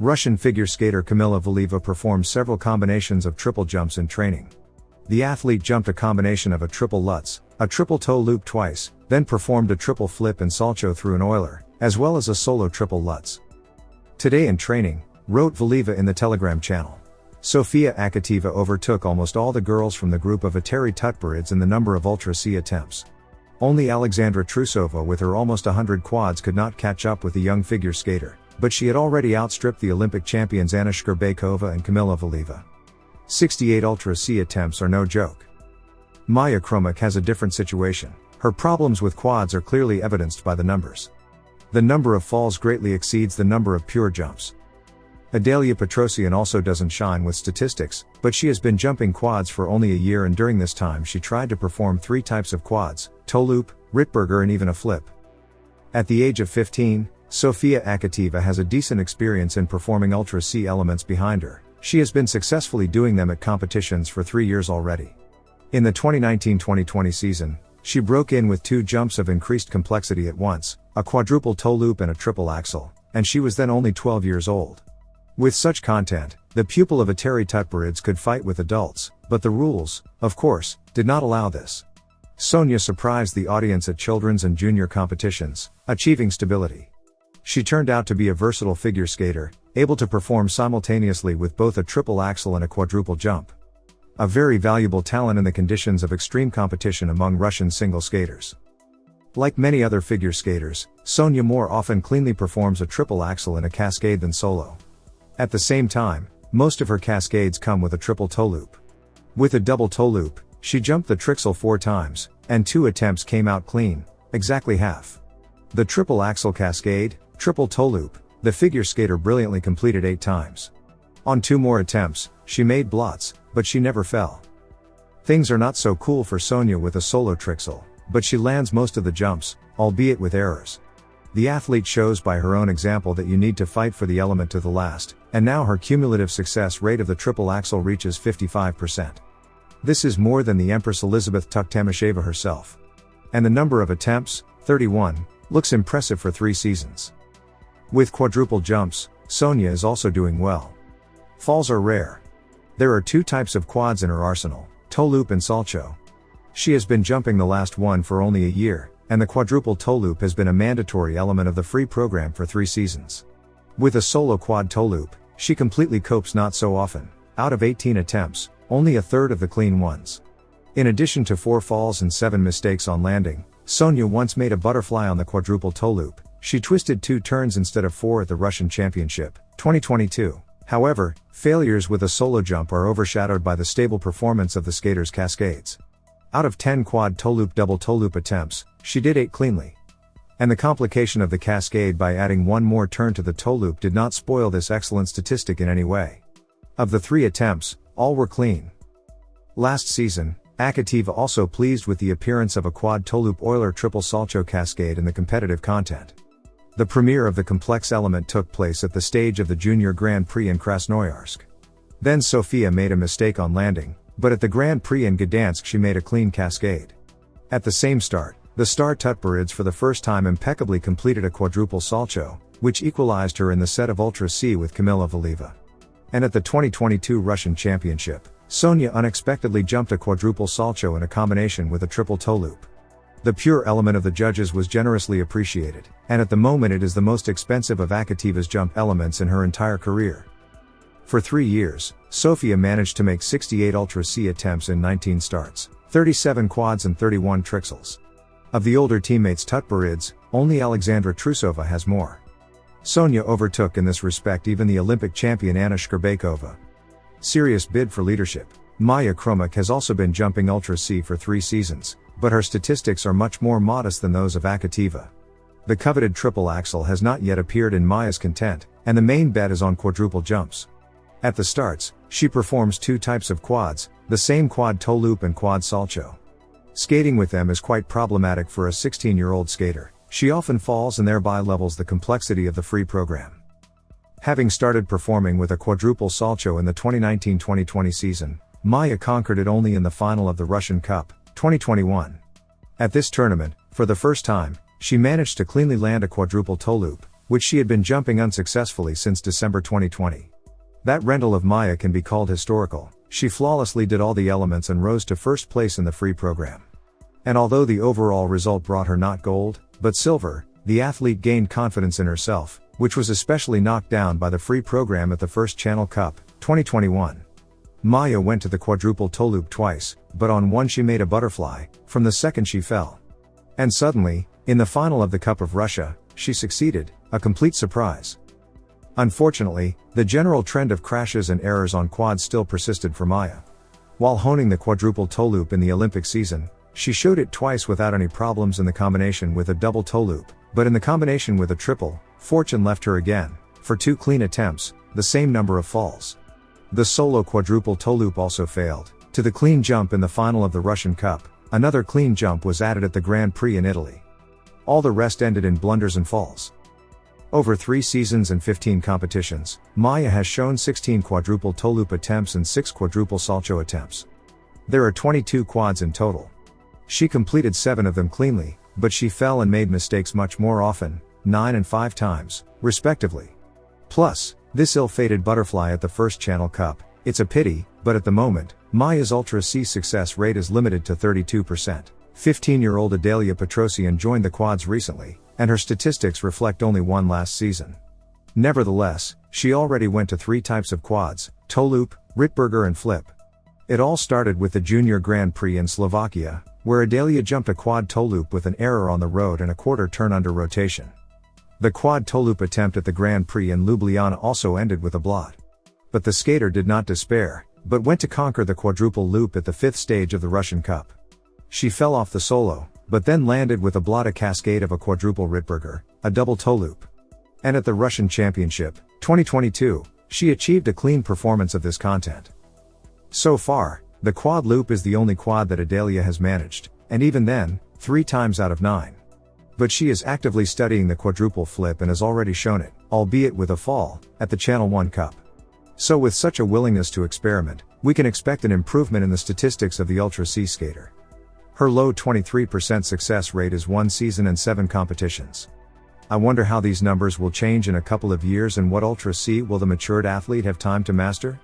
Russian figure skater Kamila Valieva performed several combinations of triple jumps in training. The athlete jumped a combination of a triple Lutz, a triple toe loop twice, then performed a triple flip and salcho through an Euler, as well as a solo triple Lutz. Today in training, wrote Valieva in the Telegram channel. Sofia Akateva overtook almost all the girls from the group of Adelia Tutberidze in the number of Ultra C attempts. Only Alexandra Trusova with her almost 100 quads could not catch up with the young figure skater, but she had already outstripped the Olympic champions Khromykh and Kamila Valieva. 68 Ultra C attempts are no joke. Khromykh has a different situation. Her problems with quads are clearly evidenced by the numbers. The number of falls greatly exceeds the number of pure jumps. Adelia Petrosian also doesn't shine with statistics, but she has been jumping quads for only a year, and during this time she tried to perform 3 types of quads, toe loop, Rittberger and even a flip. At the age of 15, Sofia Akateva has a decent experience in performing Ultra C elements behind her. She has been successfully doing them at competitions for 3 years already. In the 2019-2020 season, she broke in with 2 jumps of increased complexity at once, a quadruple toe loop and a triple axel, and she was then only 12 years old. With such content, the pupil of Adelia Tutberidze could fight with adults, but the rules, of course, did not allow this. Sonia surprised the audience at children's and junior competitions, achieving stability. She turned out to be a versatile figure skater, able to perform simultaneously with both a triple axel and a quadruple jump. A very valuable talent in the conditions of extreme competition among Russian single skaters. Like many other figure skaters, Sonia more often cleanly performs a triple axel in a cascade than solo. At the same time, most of her cascades come with a triple toe loop. With a double toe loop, she jumped the trixel 4 times, and 2 attempts came out clean, exactly half. The triple axel cascade, triple toe loop, the figure skater brilliantly completed 8 times. On 2 more attempts, she made blots, but she never fell. Things are not so cool for Sonia with a solo trixel, but she lands most of the jumps, albeit with errors. The athlete shows by her own example that you need to fight for the element to the last, and now her cumulative success rate of the triple axel reaches 55%. This is more than the Empress Elizabeth Tuktamasheva herself. And the number of attempts, 31, looks impressive for 3 seasons. With quadruple jumps, Sonia is also doing well. Falls are rare. There are 2 types of quads in her arsenal, toe loop and salcho. She has been jumping the last one for only a year, and the quadruple toe loop has been a mandatory element of the free program for 3 seasons. With a solo quad toe loop, she completely copes not so often. Out of 18 attempts, only a third of the clean ones. In addition to 4 falls and 7 mistakes on landing, Sonia once made a butterfly on the quadruple toe loop. She twisted 2 turns instead of 4 at the Russian Championship, 2022. However, failures with a solo jump are overshadowed by the stable performance of the skater's cascades. Out of 10 quad toe loop double toe loop attempts, she did 8 cleanly. And the complication of the cascade by adding 1 more turn to the toe loop did not spoil this excellent statistic in any way. Of the 3 attempts, all were clean. Last season, Akativa also pleased with the appearance of a quad toe loop Euler triple salcho cascade in the competitive content. The premiere of the complex element took place at the stage of the Junior Grand Prix in Krasnoyarsk. Then Sofia made a mistake on landing, but at the Grand Prix in Gdansk she made a clean cascade. At the same start, the star Tutberidze for the first time impeccably completed a quadruple salcho, which equalized her in the set of Ultra C with Kamila Valieva. And at the 2022 Russian Championship, Sonia unexpectedly jumped a quadruple salcho in a combination with a triple toe loop. The pure element of the judges was generously appreciated, and at the moment it is the most expensive of Akativa's jump elements in her entire career. For 3 years, Sofia managed to make 68 Ultra C attempts in 19 starts, 37 quads and 31 trixels. Of the older teammates Tutberidze, only Alexandra Trusova has more. Sonia overtook in this respect even the Olympic champion Khromykh. Serious bid for leadership. Khromykh has also been jumping Ultra C for 3 seasons, but her statistics are much more modest than those of Akativa. The coveted triple axel has not yet appeared in Maya's content, and the main bet is on quadruple jumps. At the starts, she performs 2 types of quads, the same quad toe loop and quad salcho. Skating with them is quite problematic for a 16-year-old skater. She often falls and thereby levels the complexity of the free program. Having started performing with a quadruple salcho in the 2019-2020 season, Maya conquered it only in the final of the Russian Cup, 2021. At this tournament, for the first time, she managed to cleanly land a quadruple toe loop, which she had been jumping unsuccessfully since December 2020. That rental of Maya can be called historical. She flawlessly did all the elements and rose to first place in the free program. And although the overall result brought her not gold, but silver, the athlete gained confidence in herself, which was especially knocked down by the free program at the First Channel Cup, 2021. Maya went to the quadruple toe loop twice, but on one she made a butterfly, from the second she fell. And suddenly, in the final of the Cup of Russia, she succeeded, a complete surprise. Unfortunately, the general trend of crashes and errors on quads still persisted for Maya. While honing the quadruple toe loop in the Olympic season, she showed it twice without any problems in the combination with a double toe loop, but in the combination with a triple, fortune left her again, for 2 clean attempts, the same number of falls. The solo quadruple toe loop also failed. To the clean jump in the final of the Russian Cup, another clean jump was added at the Grand Prix in Italy. All the rest ended in blunders and falls. Over 3 seasons and 15 competitions, Maya has shown 16 quadruple toe loop attempts and 6 quadruple salcho attempps. There are 22 quads in total. She completed 7 of them cleanly, but she fell and made mistakes much more often, 9 and 5 times, respectively. Plus, this ill-fated butterfly at the First Channel Cup, it's a pity, but at the moment, Maya's Ultra C success rate is limited to 32%. 15-year-old Adelia Petrosian joined the quads recently, and her statistics reflect only one last season. Nevertheless, she already went to 3 types of quads, toe loop, Rittberger and flip. It all started with the Junior Grand Prix in Slovakia, where Adelia jumped a quad toe loop with an error on the road and a quarter turn under rotation. The quad toe loop attempt at the Grand Prix in Ljubljana also ended with a blot. But the skater did not despair, but went to conquer the quadruple loop at the 5th stage of the Russian Cup. She fell off the solo, but then landed with a blot, a cascade of a quadruple Rittberger, a double toe loop. And at the Russian Championship, 2022, she achieved a clean performance of this content. So far, the quad loop is the only quad that Adelia has managed, and even then, 3 times out of 9. But she is actively studying the quadruple flip and has already shown it, albeit with a fall, at the Channel 1 Cup. So with such a willingness to experiment, we can expect an improvement in the statistics of the Ultra C skater. Her low 23% success rate is 1 season and 7 competitions. I wonder how these numbers will change in a couple of years and what Ultra C will the matured athlete have time to master?